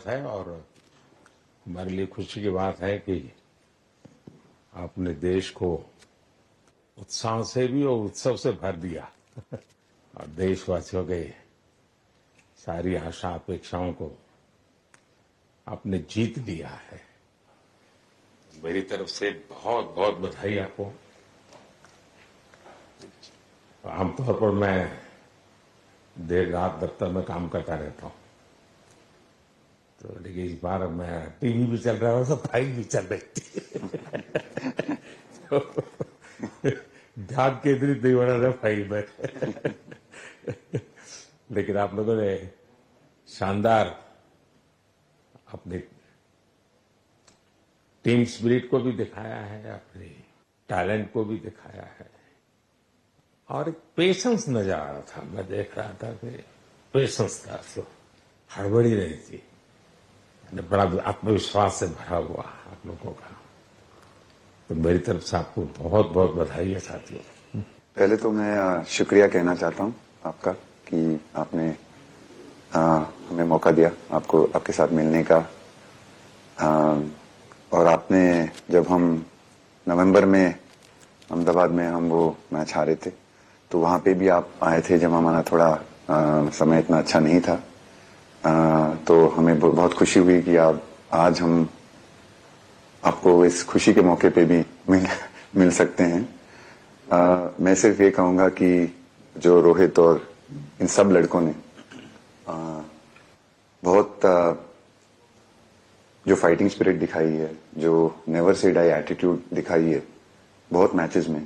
बात है और हमारे लिए खुशी की बात है कि आपने देश को उत्साह से भी और उत्सव से भर दिया और देशवासियों के सारी आशा अपेक्षाओं को आपने जीत लिया है। मेरी तरफ से बहुत बहुत बधाई आपको। आमतौर पर मैं देर रात दफ्तर में काम करता रहता हूँ, तो लेकिन इस बार मैं टीवी भी चल रहा था, फाइल भी चल रही थी तो ध्यान केंद्रित नहीं हो रहा था फाइल में लेकिन आप लोगों ने शानदार अपने टीम स्पिरिट को भी दिखाया है, अपने टैलेंट को भी दिखाया है और एक पेशेंस नजर आ रहा था। मैं देख रहा था कि पेशेंस था, तो हड़बड़ी नहीं थी, बड़ा आत्मविश्वास से भरा हुआ आप लोगों का। तो मेरी तरफ से आपको बहुत बहुत बधाई है साथियों। पहले तो मैं शुक्रिया कहना चाहता हूं आपका कि आपने हमें मौका दिया आपको आपके साथ मिलने का। और आपने जब हम नवंबर में अहमदाबाद में हम वो मैच हारे थे, तो वहां पे भी आप आए थे जब हमारा थोड़ा समय इतना अच्छा नहीं था। तो हमें बहुत खुशी हुई कि आप आज हम आपको इस खुशी के मौके पे भी मिल सकते हैं। मैं सिर्फ ये कहूंगा कि जो रोहित और इन सब लड़कों ने बहुत जो फाइटिंग स्पिरिट दिखाई है, जो नेवर से डाई एटीट्यूड दिखाई है बहुत मैचेस में,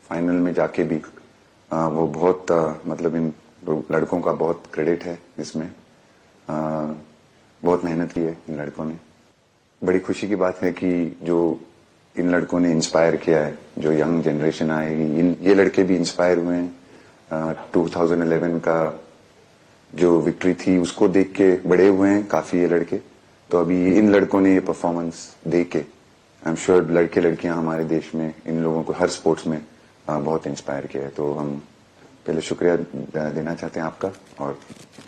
फाइनल में जाके भी वो बहुत मतलब इन लड़कों का बहुत क्रेडिट है इसमें। बहुत मेहनत की है इन लड़कों ने। बड़ी खुशी की बात है कि जो इन लड़कों ने इंस्पायर किया है, जो यंग जनरेशन आएगी, ये लड़के भी इंस्पायर हुए हैं। 2011 का जो विक्ट्री थी उसको देख के बड़े हुए हैं काफी ये लड़के। तो अभी इन लड़कों ने ये परफॉर्मेंस दे के आई एम श्योर लड़के लड़कियां हमारे देश में इन लोगों को हर स्पोर्ट्स में बहुत इंस्पायर किया है। तो हम पहले शुक्रिया देना चाहते हैं आपका, और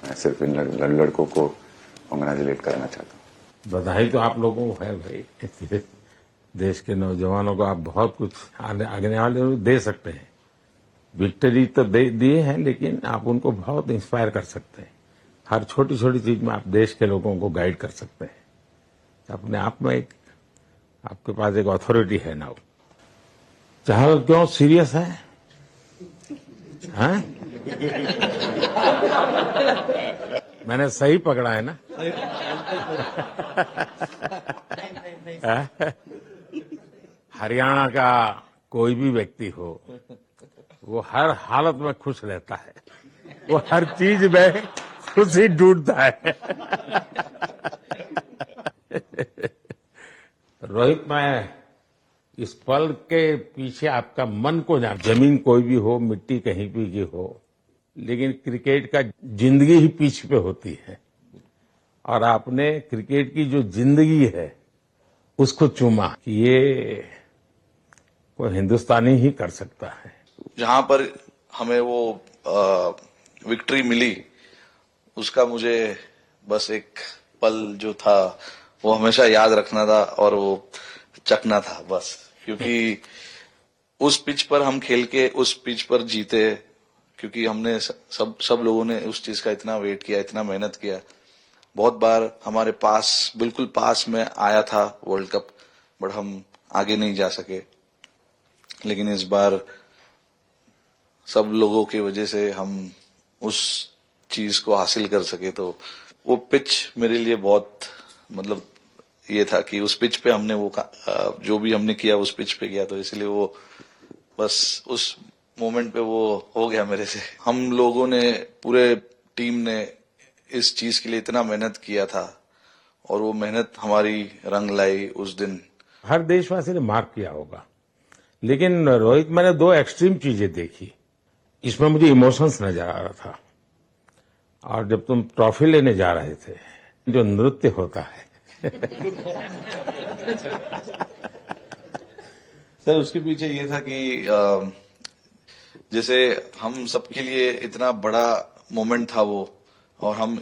मैं सिर्फ इन लड़कों को कांग्रेचुलेट करना चाहता हूँ। बधाई तो आप लोगों को है भाई। देश के नौजवानों को आप बहुत कुछ आगे वाले दे सकते हैं। विक्ट्री तो दिए हैं, लेकिन आप उनको बहुत इंस्पायर कर सकते हैं। हर छोटी छोटी चीज में आप देश के लोगों को गाइड कर सकते हैं। अपने आप में एक आपके पास एक अथॉरिटी है ना। चाहे क्यों सीरियस है, हैं? मैंने सही पकड़ा है ना? हरियाणा का कोई भी व्यक्ति हो, वो हर हालत में खुश रहता है, वो हर चीज में खुशी ढूंढता है। रोहित, मैं इस पल के पीछे आपका मन को जान। जमीन कोई भी हो, मिट्टी कहीं भी की हो, लेकिन क्रिकेट का जिंदगी ही पिच पे होती है और आपने क्रिकेट की जो जिंदगी है उसको चुमा कि ये कोई हिंदुस्तानी ही कर सकता है। जहां पर हमें वो विक्ट्री मिली, उसका मुझे बस एक पल जो था वो हमेशा याद रखना था और वो चखना था बस। क्योंकि उस पिच पर हम खेल के उस पिच पर जीते, क्योंकि हमने सब लोगों ने उस चीज का इतना वेट किया, इतना मेहनत किया। बहुत बार हमारे पास, बिल्कुल पास में आया था वर्ल्ड कप, बट हम आगे नहीं जा सके। लेकिन इस बार सब लोगों की वजह से हम उस चीज को हासिल कर सके। तो वो पिच मेरे लिए बहुत मतलब ये था कि उस पिच पे हमने वो जो भी हमने किया उस पिच पे किया, तो इसलिए वो बस उस मोमेंट पे वो हो गया मेरे से। हम लोगों ने, पूरे टीम ने इस चीज के लिए इतना मेहनत किया था और वो मेहनत हमारी रंग लाई उस दिन। हर देशवासी ने मार्क किया होगा, लेकिन रोहित, मैंने दो एक्सट्रीम चीजें देखी। इसमें मुझे इमोशंस नजर आ रहा था, और जब तुम ट्रॉफी लेने जा रहे थे, जो नृत्य होता है सर, उसके पीछे ये था कि जैसे हम सबके लिए इतना बड़ा मोमेंट था वो, और हम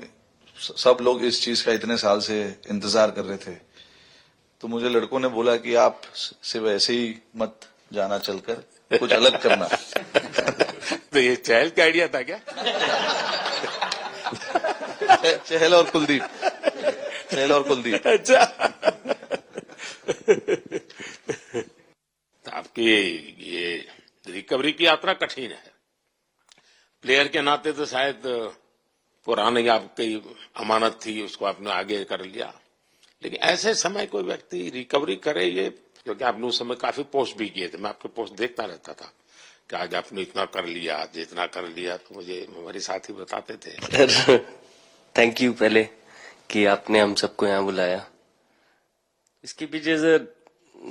सब लोग इस चीज का इतने साल से इंतजार कर रहे थे, तो मुझे लड़कों ने बोला कि आप सिर्फ ऐसे ही मत जाना, चलकर कुछ अलग करना। तो ये चहल का आइडिया था क्या? चहल और कुलदीप। अच्छा। तो आपकी ये रिकवरी की यात्रा कठिन है। प्लेयर के नाते तो शायद पुरानी आपकी अमानत थी, उसको आपने आगे कर लिया, लेकिन ऐसे समय कोई व्यक्ति रिकवरी करे, ये क्योंकि आपने उस समय काफी पोस्ट भी किए थे, मैं आपके पोस्ट देखता रहता था कि आज आपने इतना कर लिया, आज इतना कर लिया, तो मुझे हमारे साथी बताते थे। सर थैंक यू पहले कि आपने हम सबको यहाँ बुलाया। इसके पीछे सर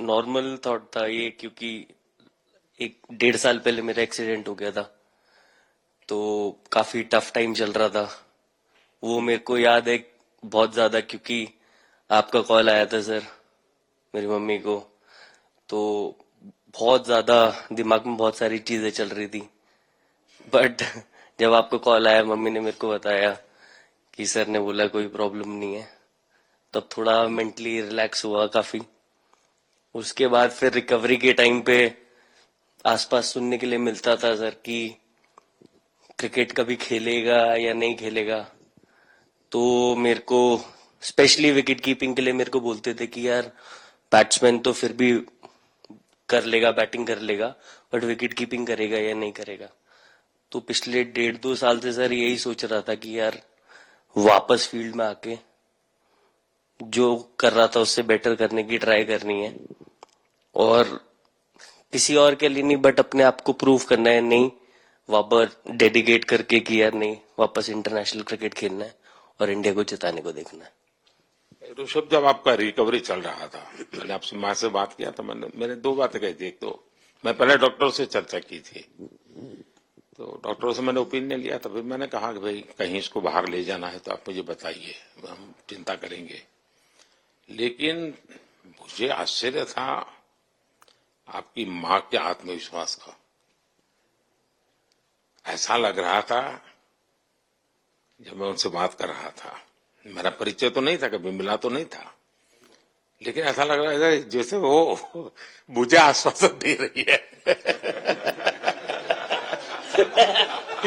नॉर्मल थॉट था ये, क्योंकि 1.5 साल पहले मेरा एक्सीडेंट हो गया था, तो काफी टफ टाइम चल रहा था। वो मेरे को याद है बहुत ज्यादा, क्योंकि आपका कॉल आया था सर मेरी मम्मी को, तो बहुत ज्यादा दिमाग में बहुत सारी चीजें चल रही थी। बट जब आपका कॉल आया, मम्मी ने मेरे को बताया कि सर ने बोला कोई प्रॉब्लम नहीं है, तब थोड़ा मेंटली रिलैक्स हुआ काफी। उसके बाद फिर रिकवरी के टाइम पे आसपास सुनने के लिए मिलता था सर कि क्रिकेट कभी खेलेगा या नहीं खेलेगा, तो मेरे को स्पेशली विकेट कीपिंग के लिए मेरे को बोलते थे कि यार बैट्समैन तो फिर भी कर लेगा, बैटिंग कर लेगा, बट विकेट कीपिंग करेगा या नहीं करेगा। तो पिछले 1.5-2 साल से सर यही सोच रहा था कि यार वापस फील्ड में आके जो कर रहा था उससे बेटर करने की ट्राई करनी है, और किसी और के लिए नहीं बट अपने आप को प्रूव करना है, नहीं वापस डेडिकेट करके कि यार नहीं वापस इंटरनेशनल क्रिकेट खेलना है और इंडिया को जिताने को देखना है। ऋषभ, जब आपका रिकवरी चल रहा था, मैंने आपसे माँ से बात किया था, मैंने 2 बातें कही थी। एक तो मैं पहले डॉक्टर से चर्चा की थी, तो डॉक्टरों से मैंने ओपिनियन लिया था, फिर मैंने कहा कि भाई कहीं इसको बाहर ले जाना है तो आप मुझे बताइए, हम चिंता करेंगे। लेकिन मुझे आश्चर्य था आपकी माँ के आत्मविश्वास का। ऐसा लग रहा था जब मैं उनसे बात कर रहा था, मेरा परिचय तो नहीं था, कभी मिला तो नहीं था, लेकिन ऐसा लग रहा था जैसे वो मुझे आश्वासन दे रही है।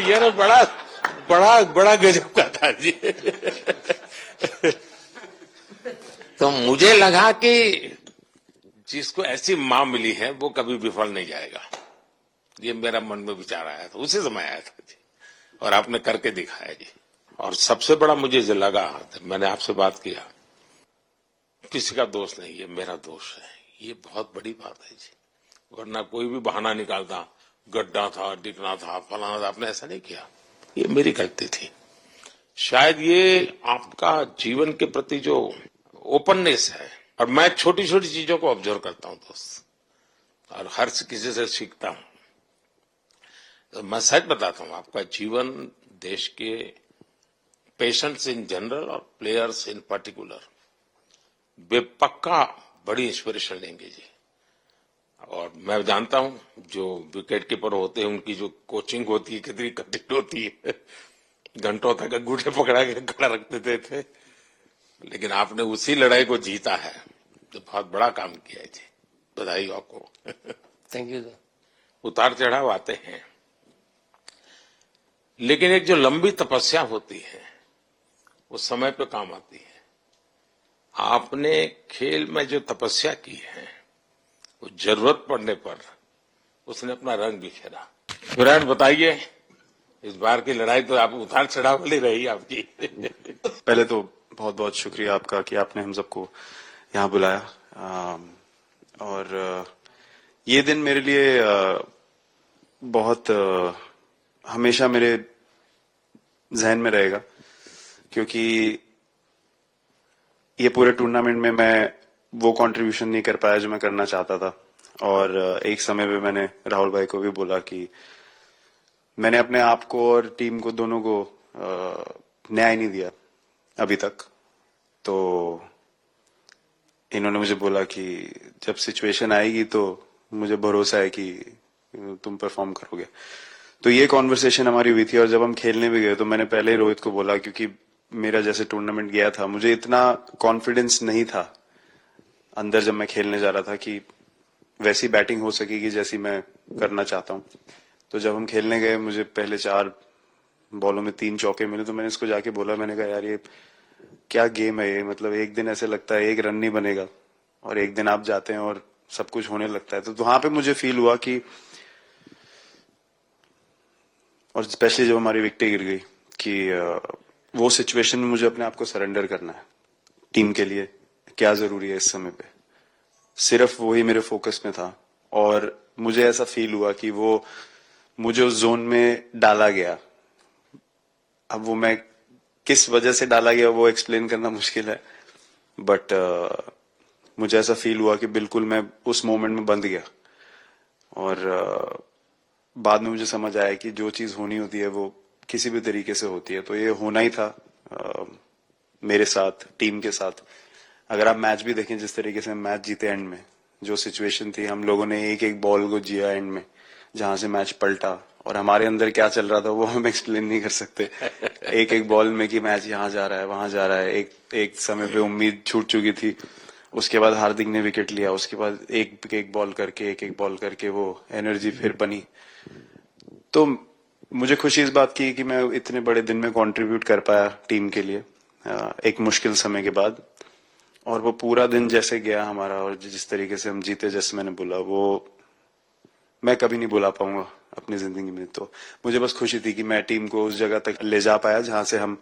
ये ना बड़ा बड़ा बड़ा गजब का था जी। तो मुझे लगा कि जिसको ऐसी मां मिली है वो कभी विफल नहीं जाएगा, ये मेरा मन में विचार आया था, उसी समय आया था जी, और आपने करके दिखाया जी। और सबसे बड़ा मुझे जो लगा जब मैंने आपसे बात किया, किसी का दोष नहीं, ये मेरा दोष है, ये बहुत बड़ी बात है जी। वरना कोई भी बहाना निकालता, गड्ढा था, डिगना था, फलाना था, आपने ऐसा नहीं किया, ये मेरी गलती थी। शायद ये आपका जीवन के प्रति जो ओपननेस है, और मैं छोटी छोटी चीजों को ऑब्जर्व करता हूं दोस्त, और हर किसी से सीखता हूं। तो मैं सच बताता हूं, आपका जीवन देश के पेशेंट्स इन जनरल और प्लेयर्स इन पर्टिकुलर वे पक्का बड़ी इंस्पिरेशन लेंगे जी। और मैं जानता हूं जो विकेट कीपर होते हैं उनकी जो कोचिंग होती है कितनी कठिन होती है, घंटों तक अंगूठे पकड़ा के खड़ा रख देते थे, लेकिन आपने उसी लड़ाई को जीता है, तो बहुत बड़ा काम किया है जी, बधाई हो आपको। Thank you sir. उतार चढ़ाव आते हैं, लेकिन एक जो लंबी तपस्या होती है वो समय पे काम आती है। आपने खेल में जो तपस्या की है वो जरूरत पड़ने पर उसने अपना रंग बिखेरा। विराट, बताइए, इस बार की लड़ाई तो आप उतार चढ़ाव वाली रही आपकी। पहले तो बहुत बहुत शुक्रिया आपका कि आपने हम सबको यहाँ बुलाया, और ये दिन मेरे लिए बहुत हमेशा मेरे जहन में रहेगा, क्योंकि ये पूरे टूर्नामेंट में मैं वो कंट्रीब्यूशन नहीं कर पाया जो मैं करना चाहता था। और एक समय पे मैंने राहुल भाई को भी बोला कि मैंने अपने आप को और टीम को दोनों को न्याय नहीं दिया अभी तक। तो इन्होंने मुझे बोला कि जब सिचुएशन आएगी तो मुझे भरोसा है कि तुम परफॉर्म करोगे। तो ये कॉन्वर्सेशन हमारी हुई थी, और जब हम खेलने भी गए तो मैंने पहले ही रोहित को बोला, क्योंकि मेरा जैसे टूर्नामेंट गया था, मुझे इतना कॉन्फिडेंस नहीं था अंदर जब मैं खेलने जा रहा था कि वैसी बैटिंग हो सकेगी जैसी मैं करना चाहता हूँ। तो जब हम खेलने गए, मुझे पहले 4 बॉलों में 3 चौके मिले, तो मैंने इसको जाके बोला, मैंने कहा यार ये क्या गेम है ये, मतलब एक दिन ऐसे लगता है 1 रन नहीं बनेगा और एक दिन आप जाते हैं और सब कुछ होने लगता है। तो वहां पे मुझे फील हुआ कि, और स्पेशली जब हमारी विकेट गिर गई, कि वो सिचुएशन में मुझे अपने आप को सरेंडर करना है। टीम के लिए क्या जरूरी है इस समय पे, सिर्फ वही मेरे फोकस में था। और मुझे ऐसा फील हुआ कि वो मुझे उस जोन में डाला गया। अब वो मैं किस वजह से डाला गया वो एक्सप्लेन करना मुश्किल है, बट मुझे ऐसा फील हुआ कि बिल्कुल मैं उस मोमेंट में बंध गया। और बाद में मुझे समझ आया कि जो चीज होनी होती है वो किसी भी तरीके से होती है, तो ये होना ही था मेरे साथ, टीम के साथ। अगर आप मैच भी देखें, जिस तरीके से मैच जीते एंड में, जो सिचुएशन थी, हम लोगों ने एक एक बॉल को जिया एंड में, जहां से मैच पलटा, और हमारे अंदर क्या चल रहा था वो हम एक्सप्लेन नहीं कर सकते। एक एक बॉल में कि मैच यहाँ जा रहा है, वहां जा रहा है। एक समय पे उम्मीद छूट चुकी थी, उसके बाद हार्दिक ने विकेट लिया, उसके बाद एक एक बॉल करके वो एनर्जी फिर बनी। तो मुझे खुशी इस बात की कि मैं इतने बड़े दिन में कंट्रीब्यूट कर पाया टीम के लिए, एक मुश्किल समय के बाद। और वो पूरा दिन जैसे गया हमारा, और जिस तरीके से हम जीते, जैसे मैंने बोला, वो मैं कभी नहीं भुला पाऊंगा अपनी जिंदगी में। तो मुझे बस खुशी थी कि मैं टीम को उस जगह तक ले जा पाया जहां से हम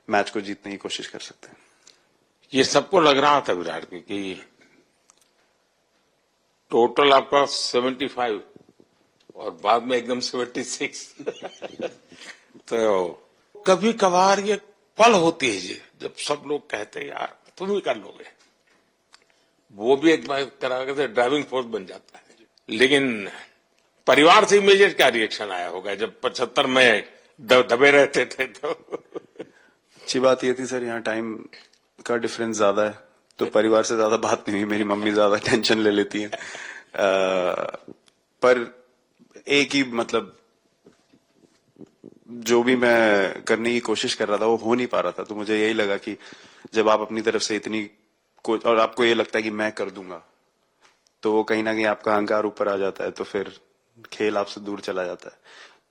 मैच को जीतने की कोशिश कर सकते हैं। ये सबको लग रहा था विराट की कि टोटल आपका 75 और बाद में एकदम 76। तो कभी कभार ये पल होती है जी, जब सब लोग कहते हैं यार तुम ही कर लोगे, वो भी एक बार करा के ड्राइविंग फोर्स बन जाता है। लेकिन परिवार से इमीडिएट क्या रिएक्शन आया होगा जब 75 में दबे रहते थे? तो अच्छी बात ये थी सर, यहाँ टाइम का डिफरेंस ज्यादा है, तो परिवार से ज्यादा बात नहीं हुई। मेरी मम्मी ज्यादा टेंशन ले लेती हैं। पर एक ही, मतलब जो भी मैं करने की कोशिश कर रहा था वो हो नहीं पा रहा था। तो मुझे यही लगा कि जब आप अपनी तरफ से इतनी और आपको ये लगता है कि मैं कर दूंगा, तो वो कहीं ना कहीं आपका अहंकार ऊपर आ जाता है, तो फिर खेल आपसे दूर चला जाता है।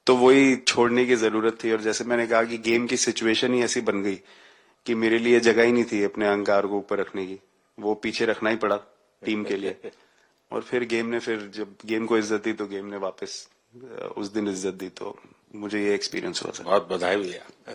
तो वही छोड़ने की जरूरत थी। और जैसे मैंने कहा कि गेम की सिचुएशन ही ऐसी बन गई कि मेरे लिए जगह ही नहीं थी अपने अहंकार को ऊपर रखने की, वो पीछे रखना ही पड़ा टीम के लिए। और फिर गेम ने, फिर जब गेम को इज्जत दी तो गेम ने वापस उस दिन इज्जत दी। तो मुझे ये एक्सपीरियंस हुआ था। बहुत बधाई भैया।